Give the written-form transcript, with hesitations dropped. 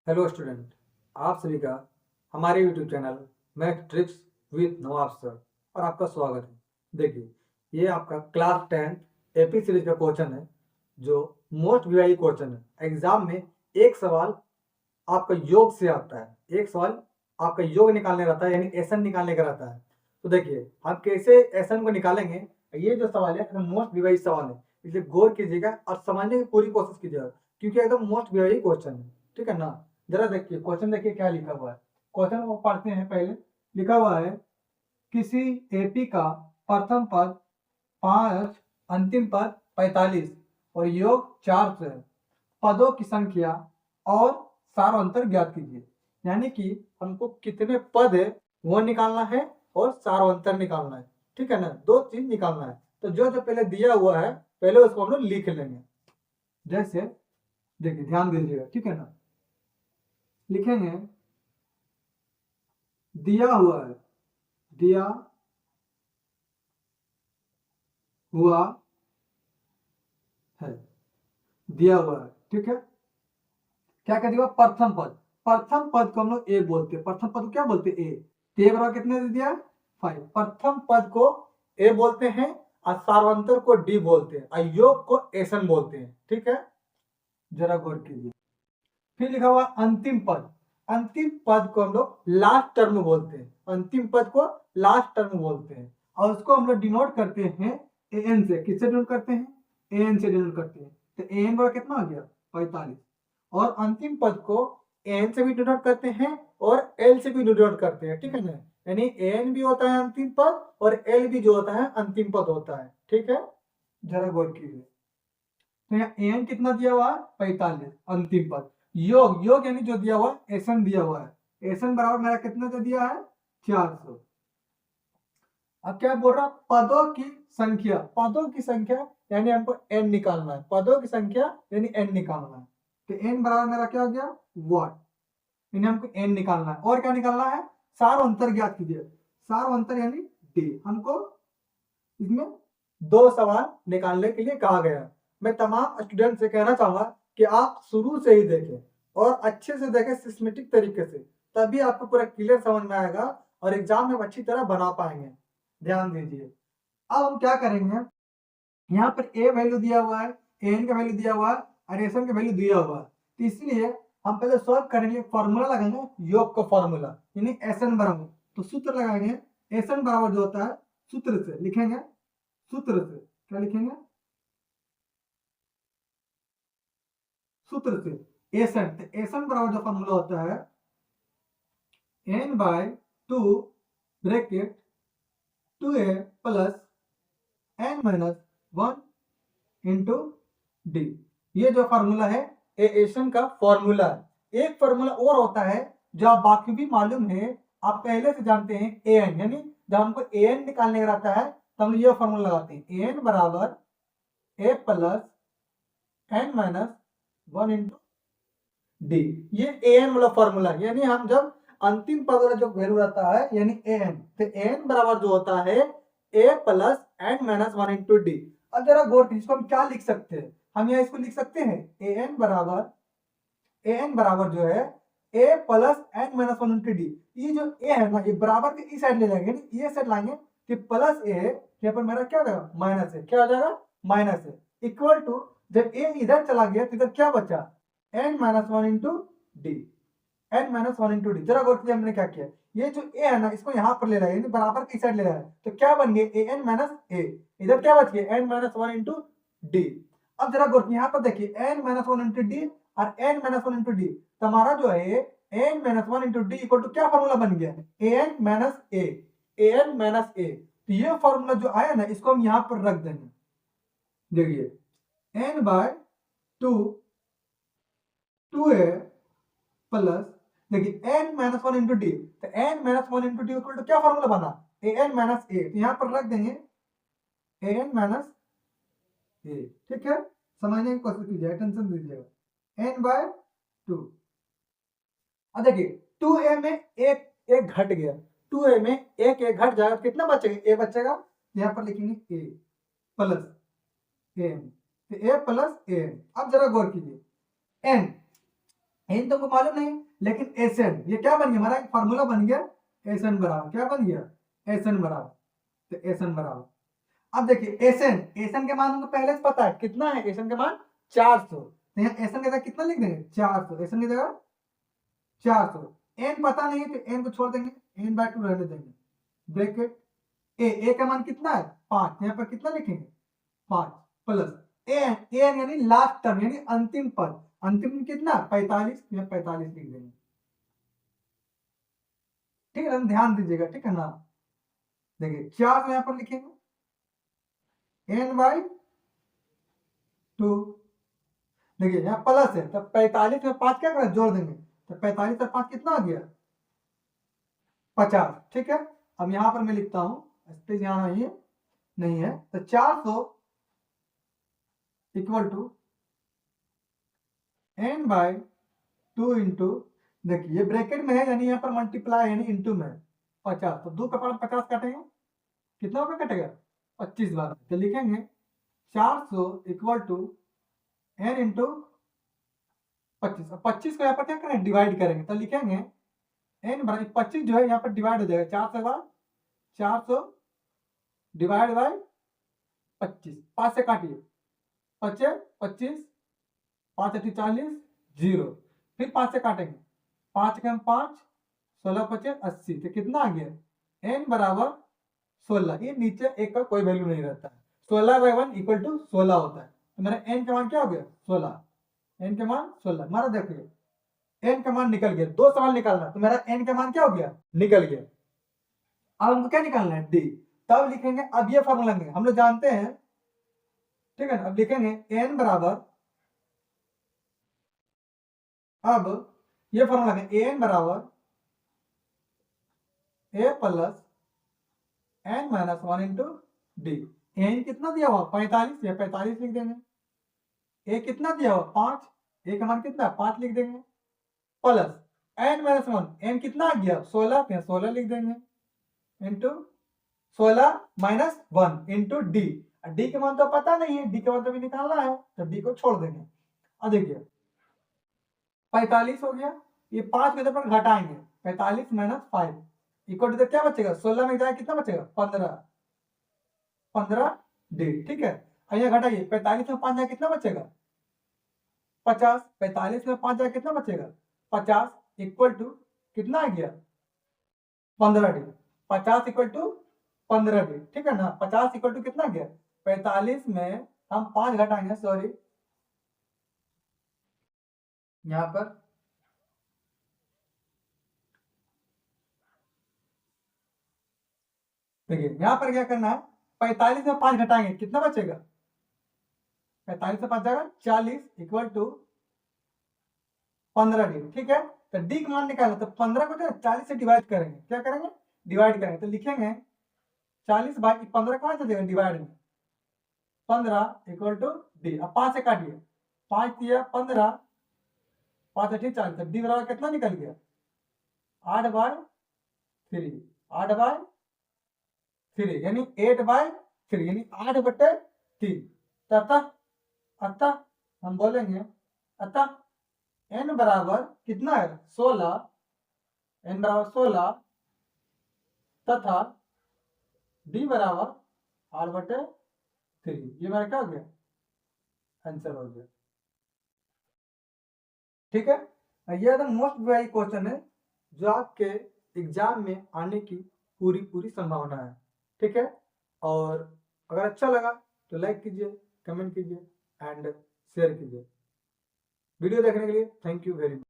Hello student, आप सभी का हमारे YouTube channel math tricks with Nawab sir और आपका स्वागत है। देखिए, ये आपका क्लास 10 एपी सीरीज का क्वेश्चन है जो मोस्ट वीआई क्वेश्चन है। एग्जाम में एक सवाल आपका योग से आता है, एक सवाल आपका योग निकालने रहता है, यानी एसन निकालने का रहता है। तो देखिए हम कैसे एसन को निकालेंगे। ये जो सवाल है मोस्ट वीआई सवाल है, इसलिए गौर कीजिएगा और समझने की पूरी कोशिश कीजिएगा, क्योंकि एकदम मोस्ट वीआई क्वेश्चन है। ठीक है ना। जरा देखिए क्वेश्चन, देखिए क्या लिखा हुआ है। क्वेश्चन को पढ़ते हैं। पहले लिखा हुआ है किसी एपी का प्रथम पद 5, अंतिम पद 45 और योग 4 से है। पदों की संख्या और सारांतर ज्ञात कीजिए। यानी कि हमको कितने पद है वो निकालना है और सारांतर निकालना है। ठीक है ना, दो चीज निकालना है। तो जो जो पहले दिया हुआ है पहले उसको हम लोग लिख लेंगे। जैसे देखिए, ध्यान दीजिएगा। ठीक है ना, लिखेंगे दिया हुआ है, दिया हुआ है, दिया हुआ है। ठीक है, क्या कर दिया प्रथम पद। प्रथम पद को हम लोग ए बोलते हैं। प्रथम पद को क्या बोलते हैं? ए। तो ए बराबर कितने दे दिया? 5। प्रथम पद को ए बोलते हैं और सार्वंतर को डी बोलते हैं और योग को एसन बोलते हैं। ठीक है, जरा गौर कीजिए। फिर लिखा हुआ अंतिम पद। अंतिम पद को हम लोग लास्ट टर्म बोलते हैं। अंतिम पद को लास्ट टर्म बोलते हैं और उसको हम लोग डिनोट करते हैं एन से। किससे डिनोट करते हैं? एन से डिनोट करते हैं। तो एन बड़ा कितना हो गया? 45। और अंतिम पद को एन से भी डिनोट करते हैं और एल से भी डिनोट करते हैं। ठीक है ना, यानी एन भी होता है अंतिम पद और एल भी जो होता है अंतिम पद होता है। ठीक है, जरा गौर कीजिए। तो यहाँ एन कितना दिया हुआ है? 45 अंतिम पद। योग, योग यानी जो दिया हुआ है एसन दिया हुआ है। एसन बराबर मेरा कितना दे दिया है? 400। अब क्या बोल रहा? पदों की संख्या। पदों की संख्या यानी हमको एन निकालना है। पदों की संख्या यानी एन निकालना है। तो एन बराबर मेरा क्या हो गया? 1। यानी हमको एन निकालना है। और क्या निकालना है? सार अंतर ज्ञात कीजिए। सार अंतर यानी डी। हमको इसमें दो सवाल निकालने के लिए कहा गया। मैं तमाम स्टूडेंट से कहना चाहूंगा कि आप शुरू से ही देखें और अच्छे से देखें, सिस्टमेटिक तरीके से, तभी आपको पूरा क्लियर समझ में आएगा और एग्जाम में आप अच्छी तरह बना पाएंगे। ध्यान दीजिए। अब हम क्या करेंगे, यहाँ पर ए वैल्यू दिया हुआ है, एन का वैल्यू दिया हुआ है और एसन का वैल्यू दिया हुआ है। तो इसलिए हम पहले सॉल्व करेंगे, फॉर्मूला लगाएंगे योग का फॉर्मूला, यानी एसन बराबर। तो सूत्र लगाएंगे। एसन बराबर जो होता है सूत्र से लिखेंगे। सूत्र से क्या लिखेंगे? सूत्र से एसन। तो एसन बराबर जो फॉर्मूला होता है n by 2 bracket 2a plus n minus 1 into D. ये जो फॉर्मूला है एसन का फॉर्मूला है। एक फॉर्मूला और होता है जो आप बाकी भी मालूम है, आप पहले से जानते हैं, एन। यानी जब हमको एन निकालने का रहता है तो हम ये फॉर्मूला लगाते हैं, एन बराबर A plus N minus 1 into D. ये एन वाला फॉर्मूला, यानी हम जब अंतिम पद वाला जो वैल्यू रहता है यानी एन, तो एन बराबर जो होता है A plus N minus 1 into D. अब जरा गौर कीजिए, इसको हम क्या लिख सकते हैं? हम यहाँ इसको लिख सकते हैं एन बराबर जो है A plus N minus 1 into D. ये जो ए है ना, ये बराबर के इस साइड ले जाएंगे, ये साइड लाएंगे कि प्लस ए, यहाँ पर मेरा क्या हो जाएगा? माइनस है। क्या हो जाएगा? माइनस है। इक्वल टू, जब ए इधर चला गया तो इधर क्या बचा? n minus 1 into D. n minus 1 into D. जरा गौर कीजिए हमने क्या किया, ये जो a है ना इसको यहाँ पर ले रहा है, बराबर की साइड ले रहा है, तो क्या बन गया? an minus a। इधर क्या बच गया? n minus 1 into D. अब जरा गौर यहाँ पर देखिए n माइनस 1 इंटू डी और n माइनस 1 इंटू डी। तो हमारा जो है n minus 1 into d equal to क्या फॉर्मूला बन गया? an minus a। an minus a। तो ये फॉर्मूला जो आया ना इसको हम यहाँ पर रख देंगे। देखिए n बाय 2a प्लस, देखिए n माइनस 1 इंटू डी। तो n minus 1 into d equal to क्या फॉर्मूला बना? an minus a। तो यहाँ पर रख देंगे an माइनस a। ठीक है, समझने की कोशिश कीजिए, टेंशन दीजिएगा। n by 2। अब देखिए 2a में एक एक घट गया, 2a में एक एक घट जाएगा, कितना बचेगा? a बचेगा। यहाँ पर लिखेंगे a प्लस an। तो a प्लस an। अब जरा गौर कीजिए, n एन तुमको मालूम नहीं, लेकिन एस एन ये क्या बन गया, हमारा एक फार्मूला बन गया, एस एन बराबर क्या बन गया, एस एन बराबर, तो एस एन बराबर, अब देखिए एस एन, एस एन के मान हमको पहले से पता है कितना है, एस एन के मान 400, तो यहाँ एस एन की जगह कितना लिख देंगे 400, एस एन की जगह 400, एन पता नहीं है तो एन को छोड़ देंगे, एन बाय 2 रहने देंगे, ब्रैकेट ए का मान कितना है 5, यहाँ पर कितना लिखेंगे 5 प्लस एन, एन यानी लास्ट टर्म यानी अंतिम पद, अंतिम में कितना 45, या 45 लिख देंगे, ठीक है ना, ध्यान दीजिएगा, ठीक है ना। देखिए 4 यहाँ पर लिखेंगे एन बाई 2, देखिए यहाँ प्लस है तो 45 में 5 क्या करें जोड़ देंगे, तो 45 और 5 कितना आ गया 50, ठीक है। अब यहाँ पर मैं लिखता हूँ, स्पेस यहाँ नहीं है, तो 400 equal to n by 2 into, देखिए ये ब्रैकेट में है यानी यहाँ पर मल्टीप्लाई यानी इंटू में 50, तो 2 का पावर 50 काटेंगे, कितना रुपये कटेगा 25 बार, तो लिखेंगे 400 इक्वल टू एन इंटू 25, 25 को यहाँ पर क्या करेंगे डिवाइड करेंगे, तो लिखेंगे एन बराबर 25 जो है यहाँ पर डिवाइड हो जाएगा 4 से बाद 400 डिवाइड बाय 25, 5 से काटिए 25, 25 5 अठी 40 0, फिर 5 से काटेंगे 5 के हम 5 16 25 80, तो कितना आ गया एन बराबर 16, ये नीचे एक का कोई वैल्यू नहीं रहता है, 16 बाई 1 इक्वल टू 16 होता है, तो मेरा एन का मान क्या हो गया 16, एन का मान 16, हमारा देखिए एन का मान निकल गया, 2 सवाल निकालना, तो मेरा एन का मान क्या हो गया निकल गया, अब हमको क्या निकालना है डी, तब लिखेंगे, अब ये फॉर्मूला लेंगे हम लोग जानते हैं, ठीक है ना, अब लिखेंगे एन बराबर, अब ये फॉर्मूला है एन बराबर A plus N minus 1 into D, N कितना दिया हुआ 45, या 45 लिख देंगे, ए कितना दिया हुआ 5, ए का मान कितना 5 लिख देंगे, प्लस एन माइनस 1, एन कितना आ गया 16, 16 लिख देंगे, into 16 minus 1 into D, D के मान तो पता नहीं है, डी के मान तो भी निकालना है, तो डी को छोड़ देंगे, अब देखिए 45 हो गया, ये 5 को इधर पर घटाएंगे, 45 माइनस 5 इक्वल टू क्या बचेगा 16 में जाए कितना बचेगा 15, 15 डी, ठीक है। यहाँ घटाइए 45 में 5 जाए कितना बचेगा 50, 45 में 5 जाए कितना बचेगा 50 इक्वल टू कितना आ गया 15 डी, 50 इक्वल टू 15 डी, ठीक है ना, 50 इक्वल टू कितना गया 45 में हम 5 घटाएंगे, सॉरी यहाँ पर देखिए यहाँ पर क्या करना है 45 में 5 घटाएंगे कितना बचेगा 45 से 5 जाएगा 40 इक्वल टू 15 डी, ठीक है। तो डी का मान निकालना, तो 15 को 40 से डिवाइड करेंगे, क्या करेंगे डिवाइड करेंगे, तो लिखेंगे 40 बाई 15 कहाँ से देंगे डिवाइड में 15 इक्वल टू डी, अब 5 से काटिए 5 दिया 15 5 अठी 40, डी बराबर कितना निकल गया 8 बाय 3, 8 बाय 3 यानी 8 बाय 3 यानी 8 बटे 3, अतः अतः हम बोलेंगे अतः n बराबर कितना है 16, n बराबर 16 तथा d बराबर 8 बटे 3, ये मेरा क्या हो गया आंसर हो गया, ठीक है। ये एकदम मोस्ट वेरी क्वेश्चन है जो आपके एग्जाम में आने की पूरी संभावना है, ठीक है। और अगर अच्छा लगा तो लाइक कीजिए, कमेंट कीजिए एंड शेयर कीजिए। वीडियो देखने के लिए थैंक यू वेरी मच।